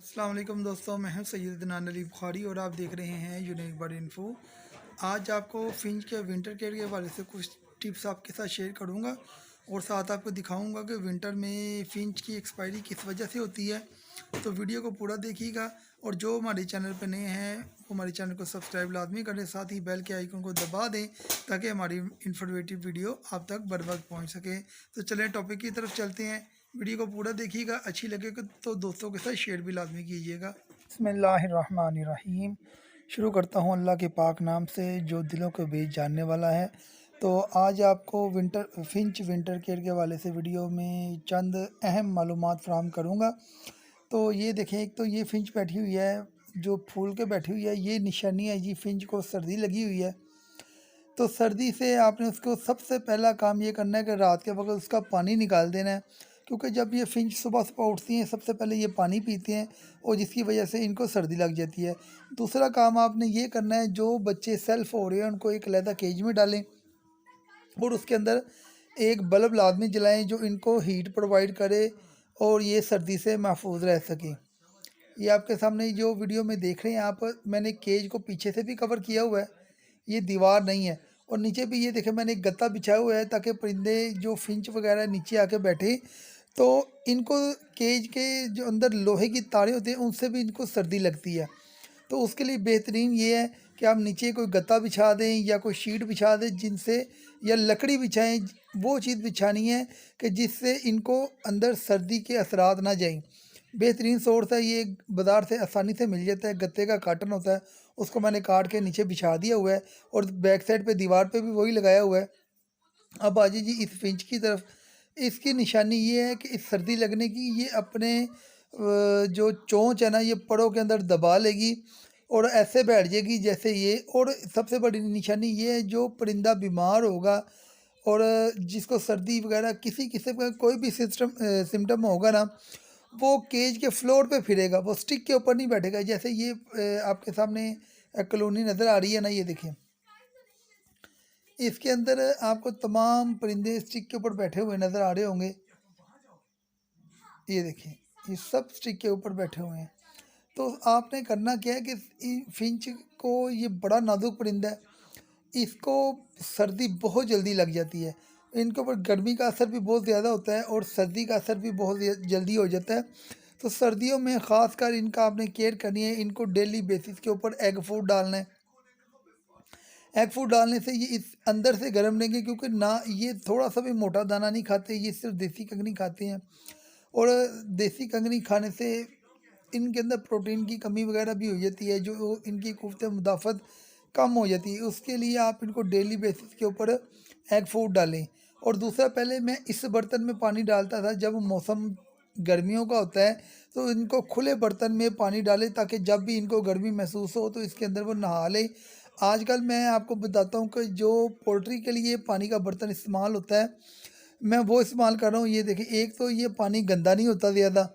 अस्सलाम वालेकुम दोस्तों, मैं हूं सैयद अदनान अली बुखारी और आप देख रहे हैं यूनिक बर्ड इन्फो। आज आपको फिंच के विंटर केयर के हवाले से कुछ टिप्स आपके साथ शेयर करूंगा और साथ आपको दिखाऊंगा कि विंटर में फिंच की एक्सपायरी किस वजह से होती है। तो वीडियो को पूरा देखिएगा और जो हमारे चैनल पर नए हैं वो हमारे चैनल को सब्सक्राइब लाजमी करें, साथ ही बेल के आइकन को दबा दें ताकि हमारी इंफॉर्मेटिव वीडियो आप तक बर वक्त पहुँच सके। तो चलें टॉपिक की तरफ चलते हैं। वीडियो को पूरा देखिएगा, अच्छी लगेगा तो दोस्तों के साथ शेयर भी लाजमी कीजिएगा। बिस्मिल्लाहिर्रहमानिर्रहीम। शुरू करता हूँ अल्लाह के पाक नाम से जो दिलों के बीच जानने वाला है। तो आज आपको विंटर केयर के हवाले से वीडियो में चंद अहम मालूमात फराहम करूँगा। तो ये देखें, एक तो ये फिंच बैठी हुई है जो फूल के बैठी हुई है, ये निशानी है जी फिंच को सर्दी लगी हुई है। तो सर्दी से आपने उसको सबसे पहला काम ये करना है कि रात के वक्त उसका पानी निकाल देना है, क्योंकि जब ये फिंच सुबह सुबह उठती हैं सबसे पहले ये पानी पीते हैं और जिसकी वजह से इनको सर्दी लग जाती है। दूसरा काम आपने ये करना है, जो बच्चे सेल्फ हो रहे हैं उनको एक अलहदा केज में डालें और उसके अंदर एक बल्ब लाजमी जलाएं जो इनको हीट प्रोवाइड करे और ये सर्दी से महफूज रह सकें। ये आपके सामने जो वीडियो में देख रहे हैं आप, मैंने केज को पीछे से भी कवर किया हुआ है, ये दीवार नहीं है। और नीचे भी ये देखें मैंने एक गत्ता बिछाया हुआ है ताकि परिंदे जो फिंच वगैरह नीचे आके बैठे तो इनको केज के जो अंदर लोहे की तारें होती हैं उनसे भी इनको सर्दी लगती है। तो उसके लिए बेहतरीन ये है कि आप नीचे कोई गत्ता बिछा दें या कोई शीट बिछा दें जिनसे, या लकड़ी बिछाएं। वो चीज़ बिछानी है कि जिससे इनको अंदर सर्दी के असरात ना जाएं। बेहतरीन सोर्स है ये, बाज़ार से आसानी से मिल जाता है, गत्ते का कार्टन होता है, उसको मैंने काट के नीचे बिछा दिया हुआ है और बैक साइड पे दीवार पे भी वही लगाया हुआ है। अब आ जाइए जी इस फिंच की तरफ। इसकी निशानी ये है कि इस सर्दी लगने की, ये अपने जो चोंच है ना ये पड़ों के अंदर दबा लेगी और ऐसे बैठ जाएगी जैसे ये। और सबसे बड़ी निशानी ये है, जो परिंदा बीमार होगा और जिसको सर्दी वगैरह किसी किस्म का कोई भी सिम्टम होगा ना, वो केज के फ्लोर पे फिरेगा, वो स्टिक के ऊपर नहीं बैठेगा। जैसे ये आपके सामने कॉलोनी नज़र आ रही है ना, ये देखिए इसके अंदर आपको तमाम परिंदे स्टिक के ऊपर बैठे हुए नज़र आ रहे होंगे। ये देखिए ये सब स्टिक के ऊपर बैठे हुए हैं। तो आपने करना क्या है कि फिंच को, ये बड़ा नाजुक परिंदा है, इसको सर्दी बहुत जल्दी लग जाती है। इनके ऊपर गर्मी का असर भी बहुत ज़्यादा होता है और सर्दी का असर भी बहुत जल्दी हो जाता है। तो सर्दियों में ख़ास कर इनका आपने केयर करनी है। इनको डेली बेसिस के ऊपर एग फूड डालना है। एग फूड डालने से ये इस अंदर से गर्म रहेंगे, क्योंकि ना ये थोड़ा सा भी मोटा दाना नहीं खाते, ये सिर्फ देसी कंगनी खाते हैं। और देसी कंगनी खाने से इनके अंदर प्रोटीन की कमी वगैरह भी हो जाती है, जो इनकी कुव्वत मुदाफ़त कम हो जाती है। उसके लिए आप इनको डेली बेसिस के ऊपर एग फूड डालें। और दूसरा, पहले मैं इस बर्तन में पानी डालता था जब मौसम गर्मियों का होता है, तो इनको खुले बर्तन में पानी डालें ताकि जब भी इनको गर्मी महसूस हो तो इसके अंदर वो नहा लें। आजकल मैं आपको बताता हूँ कि जो पोल्ट्री के लिए पानी का बर्तन इस्तेमाल होता है, मैं वो इस्तेमाल कर रहा हूँ। ये देखिए, एक तो ये पानी गंदा नहीं होता ज़्यादा,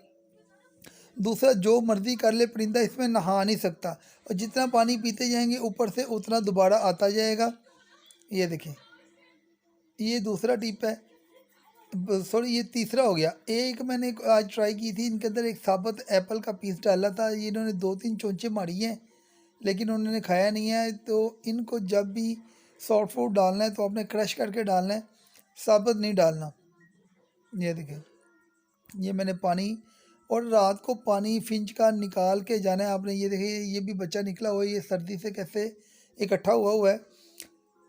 दूसरा जो मर्ज़ी कर ले परिंदा इसमें नहा नहीं सकता, और जितना पानी पीते जाएंगे ऊपर से उतना दोबारा आता जाएगा। ये देखें, ये दूसरा टिप है। सॉरी, ये तीसरा हो गया। एक मैंने आज ट्राई की थी, इनके अंदर एक साबुत एप्पल का पीस डाला था, ये इन्होंने 2-3 चोंचे मारी हैं लेकिन उन्होंने खाया नहीं है। तो इनको जब भी सॉफ्ट फूड डालना है तो आपने क्रश करके डालना है, साबुत नहीं डालना। ये देखें, ये मैंने पानी, और रात को पानी फिंच का निकाल के जाना है आपने। ये देखिए, ये भी बच्चा निकला हुआ है, ये सर्दी से कैसे इकट्ठा हुआ हुआ है,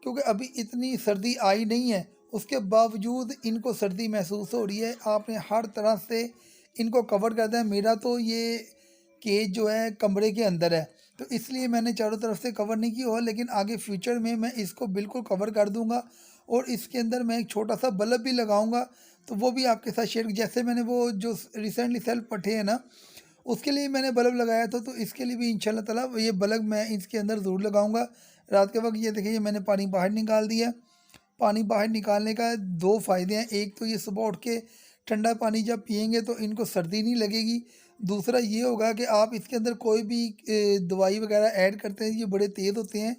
क्योंकि अभी इतनी सर्दी आई नहीं है, उसके बावजूद इनको सर्दी महसूस हो रही है। आपने हर तरह से इनको कवर कर दिया। मेरा तो ये केज जो है कमरे के अंदर है, तो इसलिए मैंने चारों तरफ से कवर नहीं किया हुआ, लेकिन आगे फ्यूचर में मैं इसको बिल्कुल कवर कर दूंगा और इसके अंदर मैं एक छोटा सा बल्ब भी लगाऊंगा, तो वो भी आपके साथ शेयर। जैसे मैंने वो जो रिसेंटली सेल पट्टे हैं ना, उसके लिए मैंने बल्ब लगाया था, तो इसके लिए भी इंशाल्लाह ताला ये बल्ब मैं इसके अंदर ज़रूर लगाऊंगा रात के वक्त। ये देखिए, ये मैंने पानी बाहर निकाल दिया। पानी बाहर निकालने का दो फ़ायदे हैं, एक तो ये सुबह उठ के ठंडा पानी जब पियेंगे तो इनको सर्दी नहीं लगेगी। दूसरा ये होगा कि आप इसके अंदर कोई भी दवाई वगैरह ऐड करते हैं, ये बड़े तेज़ होते हैं,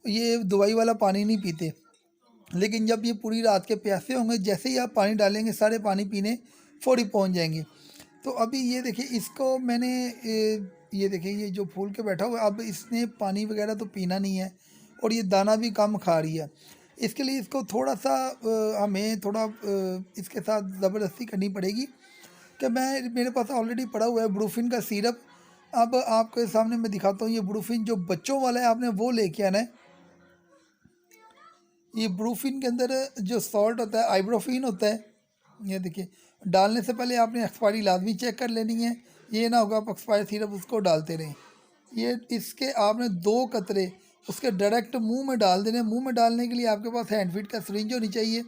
ये दवाई वाला पानी नहीं पीते। लेकिन जब ये पूरी रात के प्यासे होंगे, जैसे ही आप पानी डालेंगे सारे पानी पीने फ़ौरी पहुंच जाएंगे। तो अभी ये देखिए इसको मैंने ये देखिए ये जो फूल के बैठा हुआ है, अब इसने पानी वगैरह तो पीना नहीं है और ये दाना भी कम खा रही है। इसके लिए इसको थोड़ा सा हमें थोड़ा इसके साथ ज़बरदस्ती करनी पड़ेगी कि मेरे पास ऑलरेडी पड़ा हुआ है ब्रूफिन का सिरप। अब आपके सामने मैं दिखाता हूँ, ये ब्रूफिन जो बच्चों वाला है आपने वो लेके आना है। ये ब्रूफिन के अंदर जो सॉल्ट होता है आइब्रोफिन होता है। ये देखिए, डालने से पहले आपने एक्सपायरी लाजमी चेक कर लेनी है। ये ना होगा आप एक्सपायर सिरप उसको डालते रहें। ये इसके आपने 2 कतरे उसके डायरेक्ट मुंह में डाल देने। मुंह में डालने के लिए आपके पास हैंड फीट का सिरिंज होनी चाहिए,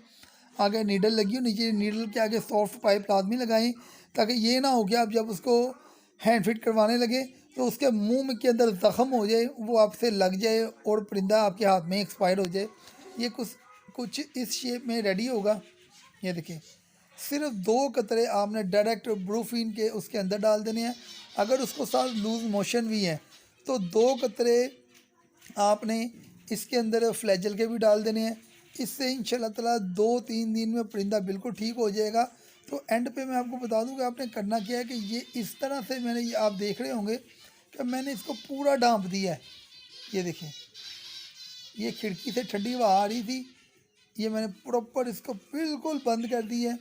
आगे नीडल लगी होनी चाहिए। नीडल के आगे सॉफ्ट पाइप लाजमी लगाएं, ताकि ये ना हो कि आप जब उसको हैंड फिट करवाने लगे तो उसके मुंह में के अंदर ज़ख़म हो जाए, वो आपसे लग जाए और परिंदा आपके हाथ में एक्सपायर हो जाए। ये कुछ कुछ इस शेप में रेडी होगा। ये देखिए, सिर्फ 2 कतरे आपने डायरेक्ट ब्रूफिन के उसके अंदर डाल देने हैं। अगर उसको साथ लूज़ मोशन भी है तो 2 कतरे आपने इसके अंदर फ्लैजल के भी डाल देने हैं। इससे इंशाल्लाह ताला 2-3 दिन में परिंदा बिल्कुल ठीक हो जाएगा। तो एंड पे मैं आपको बता दूं कि आपने करना क्या है कि ये इस तरह से मैंने, ये आप देख रहे होंगे कि मैंने इसको पूरा ढाँप दिया है। ये देखें, ये खिड़की से ठंडी हवा आ रही थी, ये मैंने प्रॉपर इसको बिल्कुल बंद कर दी है,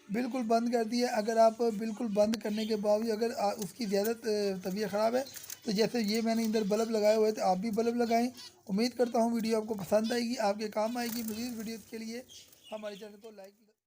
बिल्कुल बंद कर दी है। अगर आप बिल्कुल बंद करने के बावजूद अगर उसकी ज़्यादा तबीयत ख़राब है तो जैसे ये मैंने इधर बल्ब लगाए हुए थे, आप भी बल्ब लगाएं। उम्मीद करता हूँ वीडियो आपको पसंद आएगी, आपके काम आएगी। मज़ीद वीडियो के लिए हमारे चैनल को लाइक